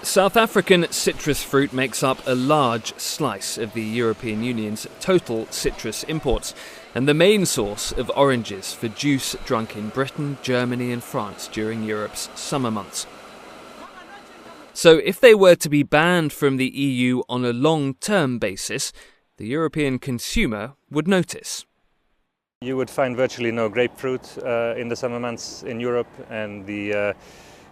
South African citrus fruit makes up a large slice of the European Union's total citrus imports, and the main source of oranges for juice drunk in Britain, Germany and France during Europe's summer months. So if they were to be banned from the EU on a long-term basis, the European consumer would notice. You would find virtually no grapefruit in the summer months in Europe, and the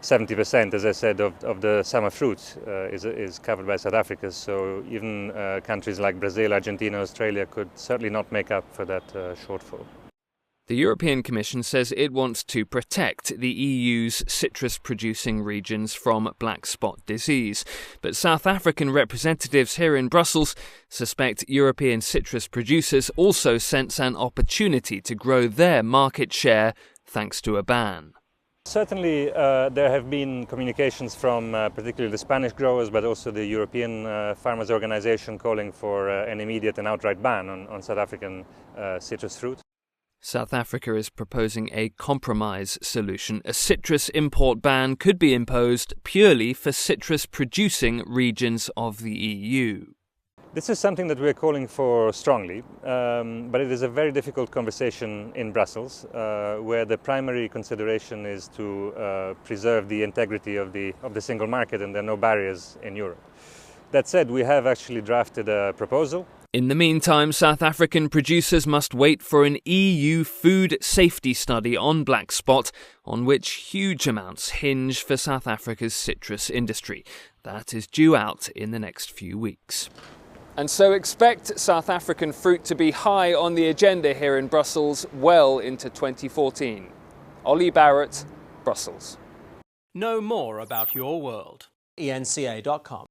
70%, as I said, of the summer fruit is covered by South Africa. So even countries like Brazil, Argentina, Australia could certainly not make up for that shortfall. The European Commission says it wants to protect the EU's citrus-producing regions from black spot disease. But South African representatives here in Brussels suspect European citrus producers also sense an opportunity to grow their market share thanks to a ban. Certainly there have been communications from particularly the Spanish growers, but also the European Farmers Organization calling for an immediate and outright ban on South African citrus fruit. South Africa is proposing a compromise solution. A citrus import ban could be imposed purely for citrus-producing regions of the EU. This is something that we're calling for strongly, but it is a very difficult conversation in Brussels, where the primary consideration is to preserve the integrity of the single market, and there are no barriers in Europe. That said, we have actually drafted a proposal. In the meantime, South African producers must wait for an EU food safety study on black spot, on which huge amounts hinge for South Africa's citrus industry. That is due out in the next few weeks. And so expect South African fruit to be high on the agenda here in Brussels well into 2014. Ollie Barrett, Brussels. Know more about your world. eNCA.com